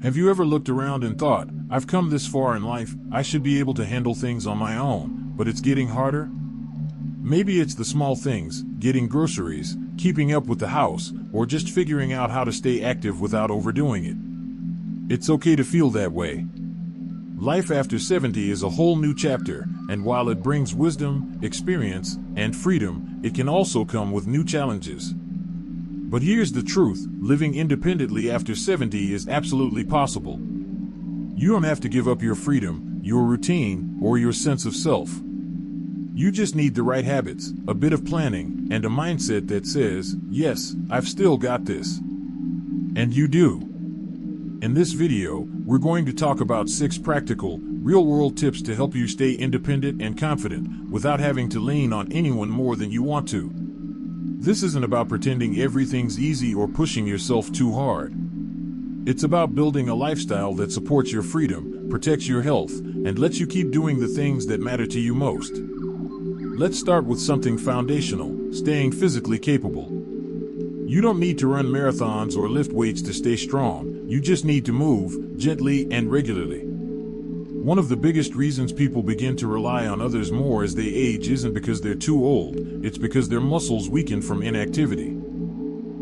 Have you ever looked around and thought, I've come this far in life, I should be able to handle things on my own, but it's getting harder? Maybe it's the small things, getting groceries, keeping up with the house, or just figuring out how to stay active without overdoing it. It's okay to feel that way. Life after 70 is a whole new chapter, and while it brings wisdom, experience, and freedom, it can also come with new challenges. But here's the truth, living independently after 70 is absolutely possible. You don't have to give up your freedom, your routine, or your sense of self. You just need the right habits, a bit of planning, and a mindset that says, yes, I've still got this. And you do. In this video, we're going to talk about 6 practical, real-world tips to help you stay independent and confident without having to lean on anyone more than you want to. This isn't about pretending everything's easy or pushing yourself too hard. It's about building a lifestyle that supports your freedom, protects your health, and lets you keep doing the things that matter to you most. Let's start with something foundational, staying physically capable. You don't need to run marathons or lift weights to stay strong, you just need to move, gently and regularly. One of the biggest reasons people begin to rely on others more as they age isn't because they're too old, it's because their muscles weaken from inactivity.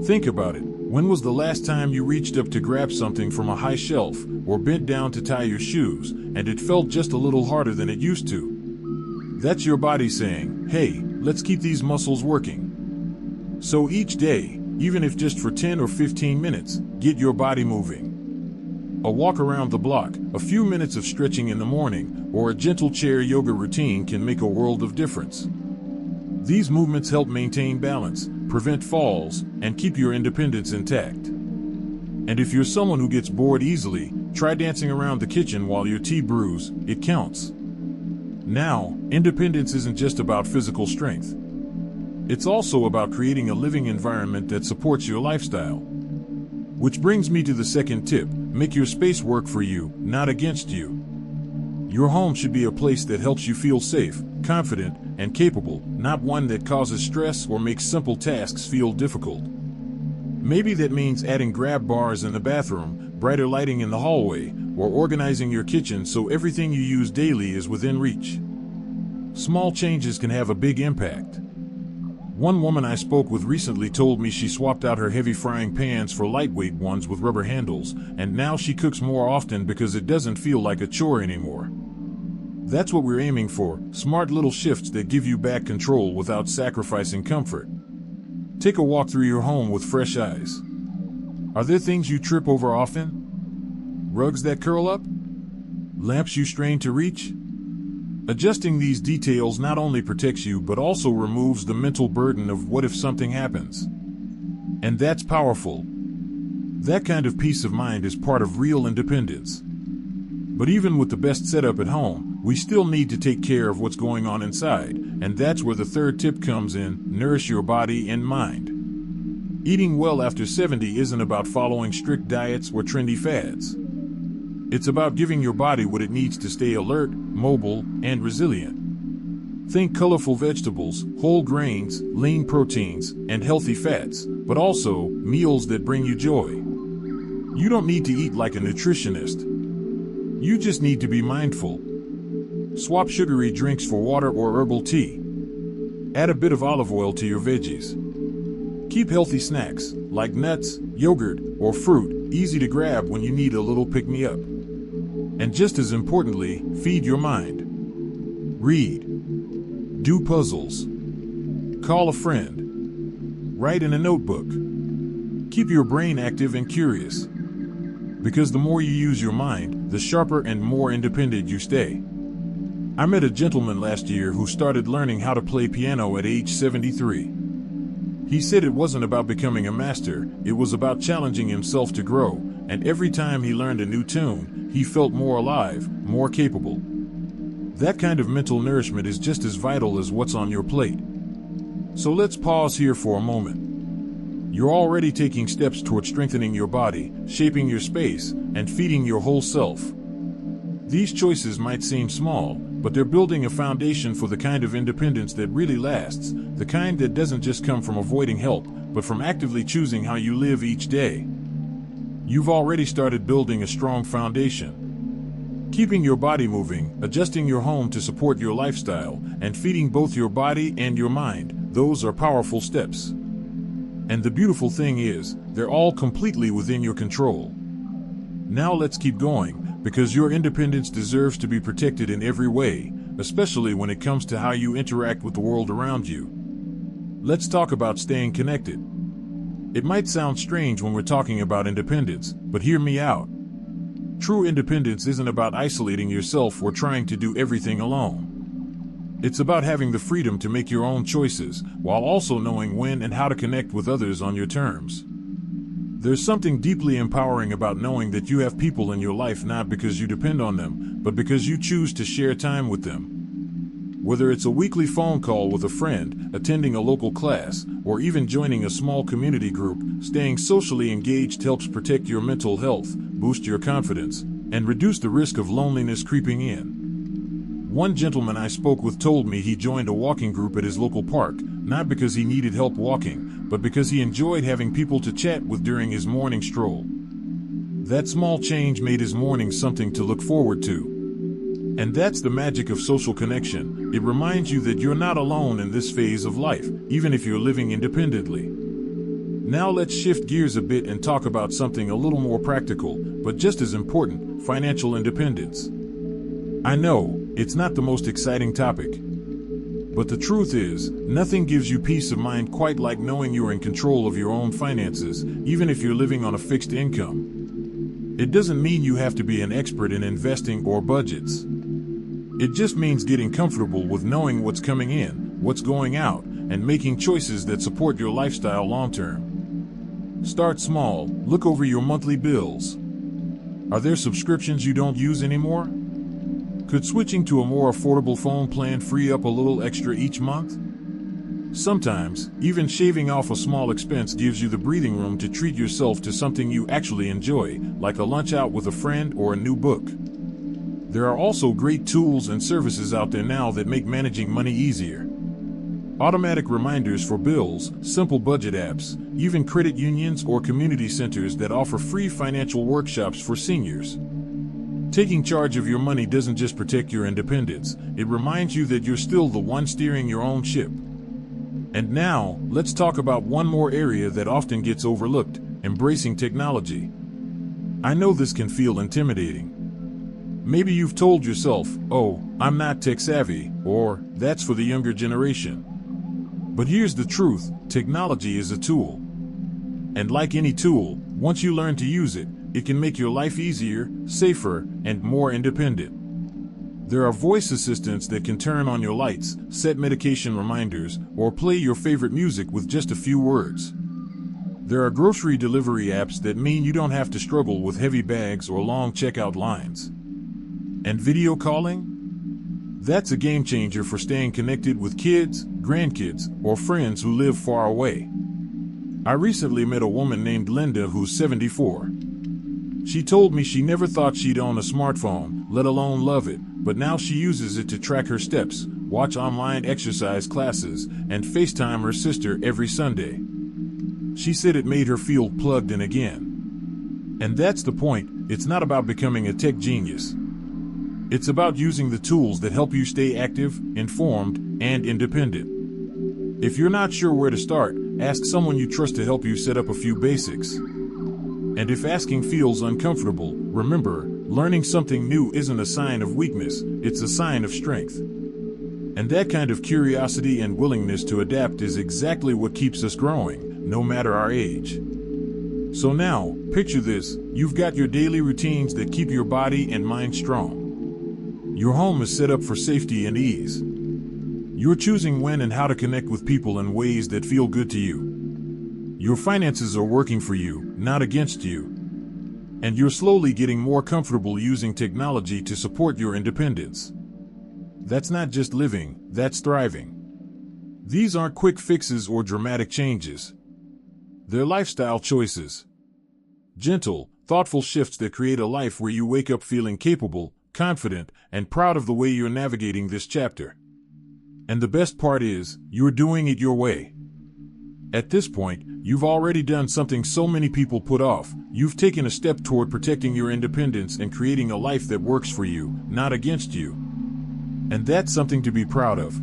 Think about it. When was the last time you reached up to grab something from a high shelf, or bent down to tie your shoes, and it felt just a little harder than it used to? That's your body saying, hey, let's keep these muscles working. So each day, even if just for 10 or 15 minutes, get your body moving. A walk around the block, a few minutes of stretching in the morning, or a gentle chair yoga routine can make a world of difference. These movements help maintain balance, prevent falls, and keep your independence intact. And if you're someone who gets bored easily, try dancing around the kitchen while your tea brews, it counts. Now, independence isn't just about physical strength. It's also about creating a living environment that supports your lifestyle. Which brings me to the second tip, make your space work for you, not against you. Your home should be a place that helps you feel safe, confident, and capable, not one that causes stress or makes simple tasks feel difficult. Maybe that means adding grab bars in the bathroom, brighter lighting in the hallway, or organizing your kitchen so everything you use daily is within reach. Small changes can have a big impact. One woman I spoke with recently told me she swapped out her heavy frying pans for lightweight ones with rubber handles, and now she cooks more often because it doesn't feel like a chore anymore. That's what we're aiming for, smart little shifts that give you back control without sacrificing comfort. Take a walk through your home with fresh eyes. Are there things you trip over often? Rugs that curl up? Lamps you strain to reach? Adjusting these details not only protects you but also removes the mental burden of what if something happens. And that's powerful. That kind of peace of mind is part of real independence. But even with the best setup at home, we still need to take care of what's going on inside, and that's where the third tip comes in, nourish your body and mind. Eating well after 70 isn't about following strict diets or trendy fads. It's about giving your body what it needs to stay alert, mobile, and resilient. Think colorful vegetables, whole grains, lean proteins, and healthy fats, but also meals that bring you joy. You don't need to eat like a nutritionist. You just need to be mindful. Swap sugary drinks for water or herbal tea. Add a bit of olive oil to your veggies. Keep healthy snacks, like nuts, yogurt, or fruit, easy to grab when you need a little pick-me-up. And just as importantly, feed your mind. Read. Do puzzles. Call a friend. Write in a notebook. Keep your brain active and curious. Because the more you use your mind, the sharper and more independent you stay. I met a gentleman last year who started learning how to play piano at age 73. He said it wasn't about becoming a master, it was about challenging himself to grow, and every time he learned a new tune, he felt more alive, more capable. That kind of mental nourishment is just as vital as what's on your plate. So let's pause here for a moment. You're already taking steps toward strengthening your body, shaping your space, and feeding your whole self. These choices might seem small, but they're building a foundation for the kind of independence that really lasts, the kind that doesn't just come from avoiding help, but from actively choosing how you live each day. You've already started building a strong foundation. Keeping your body moving, adjusting your home to support your lifestyle, and feeding both your body and your mind, those are powerful steps. And the beautiful thing is, they're all completely within your control. Now let's keep going, because your independence deserves to be protected in every way, especially when it comes to how you interact with the world around you. Let's talk about staying connected. It might sound strange when we're talking about independence, but hear me out. True independence isn't about isolating yourself or trying to do everything alone. It's about having the freedom to make your own choices, while also knowing when and how to connect with others on your terms. There's something deeply empowering about knowing that you have people in your life not because you depend on them, but because you choose to share time with them. Whether it's a weekly phone call with a friend, attending a local class, or even joining a small community group, staying socially engaged helps protect your mental health, boost your confidence, and reduce the risk of loneliness creeping in. One gentleman I spoke with told me he joined a walking group at his local park, not because he needed help walking, but because he enjoyed having people to chat with during his morning stroll. That small change made his morning something to look forward to. And that's the magic of social connection. It reminds you that you're not alone in this phase of life, even if you're living independently. Now let's shift gears a bit and talk about something a little more practical, but just as important, financial independence. I know, it's not the most exciting topic. But the truth is, nothing gives you peace of mind quite like knowing you're in control of your own finances, even if you're living on a fixed income. It doesn't mean you have to be an expert in investing or budgets. It just means getting comfortable with knowing what's coming in, what's going out, and making choices that support your lifestyle long-term. Start small. Look over your monthly bills. Are there subscriptions you don't use anymore? Could switching to a more affordable phone plan free up a little extra each month? Sometimes, even shaving off a small expense gives you the breathing room to treat yourself to something you actually enjoy, like a lunch out with a friend or a new book. There are also great tools and services out there now that make managing money easier. Automatic reminders for bills, simple budget apps, even credit unions or community centers that offer free financial workshops for seniors. Taking charge of your money doesn't just protect your independence, it reminds you that you're still the one steering your own ship. And now, let's talk about one more area that often gets overlooked, embracing technology. I know this can feel intimidating. Maybe you've told yourself, "Oh, I'm not tech savvy," or "That's for the younger generation." But here's the truth, technology is a tool. And like any tool, once you learn to use it, it can make your life easier, safer, and more independent. There are voice assistants that can turn on your lights, set medication reminders, or play your favorite music with just a few words. There are grocery delivery apps that mean you don't have to struggle with heavy bags or long checkout lines. And video calling? That's a game changer for staying connected with kids, grandkids, or friends who live far away. I recently met a woman named Linda who's 74. She told me she never thought she'd own a smartphone, let alone love it, but now she uses it to track her steps, watch online exercise classes, and FaceTime her sister every Sunday. She said it made her feel plugged in again. And that's the point, it's not about becoming a tech genius. It's about using the tools that help you stay active, informed, and independent. If you're not sure where to start, ask someone you trust to help you set up a few basics. And if asking feels uncomfortable, remember, learning something new isn't a sign of weakness, it's a sign of strength. And that kind of curiosity and willingness to adapt is exactly what keeps us growing, no matter our age. So now, picture this, you've got your daily routines that keep your body and mind strong. Your home is set up for safety and ease. You're choosing when and how to connect with people in ways that feel good to you. Your finances are working for you, not against you. And you're slowly getting more comfortable using technology to support your independence. That's not just living, that's thriving. These aren't quick fixes or dramatic changes. They're lifestyle choices. Gentle, thoughtful shifts that create a life where you wake up feeling capable, confident, and proud of the way you're navigating this chapter. And the best part is, you're doing it your way. At this point, you've already done something so many people put off. You've taken a step toward protecting your independence and creating a life that works for you, not against you. And that's something to be proud of.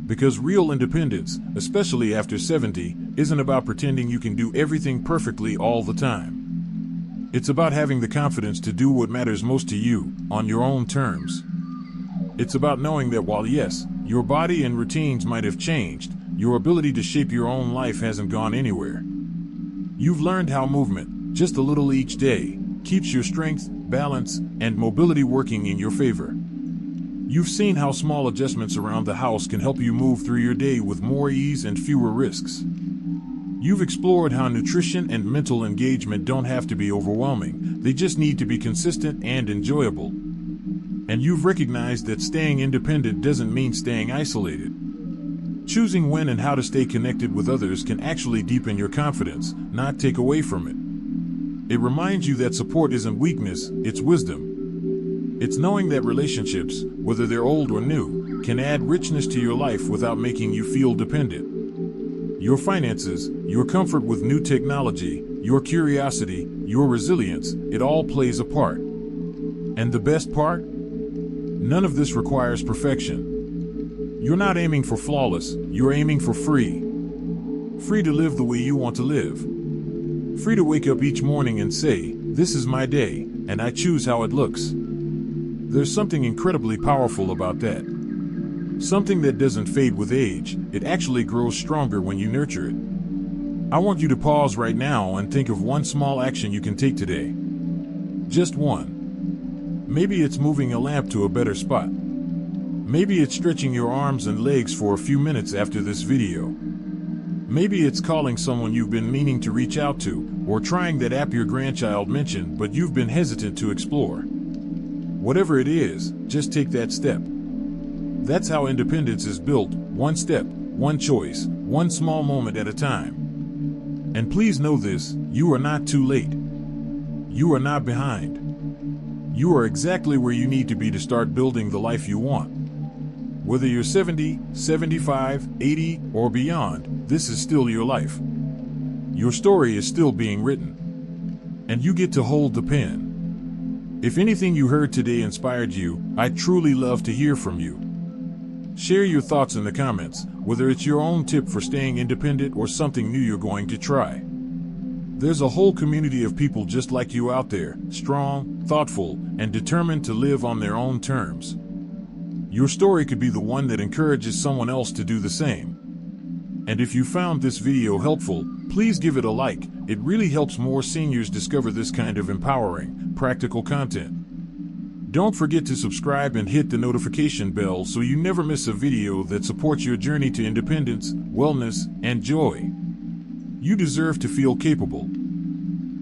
Because real independence, especially after 70, isn't about pretending you can do everything perfectly all the time. It's about having the confidence to do what matters most to you, on your own terms. It's about knowing that while yes, your body and routines might have changed, your ability to shape your own life hasn't gone anywhere. You've learned how movement, just a little each day, keeps your strength, balance, and mobility working in your favor. You've seen how small adjustments around the house can help you move through your day with more ease and fewer risks. You've explored how nutrition and mental engagement don't have to be overwhelming, they just need to be consistent and enjoyable. And you've recognized that staying independent doesn't mean staying isolated. Choosing when and how to stay connected with others can actually deepen your confidence, not take away from it. It reminds you that support isn't weakness, it's wisdom. It's knowing that relationships, whether they're old or new, can add richness to your life without making you feel dependent. Your finances, your comfort with new technology, your curiosity, your resilience, it all plays a part. And the best part? None of this requires perfection. You're not aiming for flawless, you're aiming for free. Free to live the way you want to live. Free to wake up each morning and say, this is my day, and I choose how it looks. There's something incredibly powerful about that. Something that doesn't fade with age, it actually grows stronger when you nurture it. I want you to pause right now and think of one small action you can take today. Just one. Maybe it's moving a lamp to a better spot. Maybe it's stretching your arms and legs for a few minutes after this video. Maybe it's calling someone you've been meaning to reach out to, or trying that app your grandchild mentioned but you've been hesitant to explore. Whatever it is, just take that step. That's how independence is built, one step, one choice, one small moment at a time. And please know this, you are not too late. You are not behind. You are exactly where you need to be to start building the life you want. Whether you're 70, 75, 80, or beyond, this is still your life. Your story is still being written. And you get to hold the pen. If anything you heard today inspired you, I'd truly love to hear from you. Share your thoughts in the comments, whether it's your own tip for staying independent or something new you're going to try. There's a whole community of people just like you out there, strong, thoughtful, and determined to live on their own terms. Your story could be the one that encourages someone else to do the same. And if you found this video helpful, please give it a like. It really helps more seniors discover this kind of empowering, practical content. Don't forget to subscribe and hit the notification bell so you never miss a video that supports your journey to independence, wellness, and joy. You deserve to feel capable.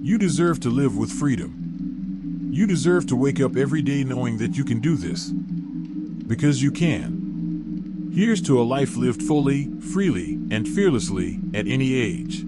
You deserve to live with freedom. You deserve to wake up every day knowing that you can do this. Because you can. Here's to a life lived fully, freely, and fearlessly at any age.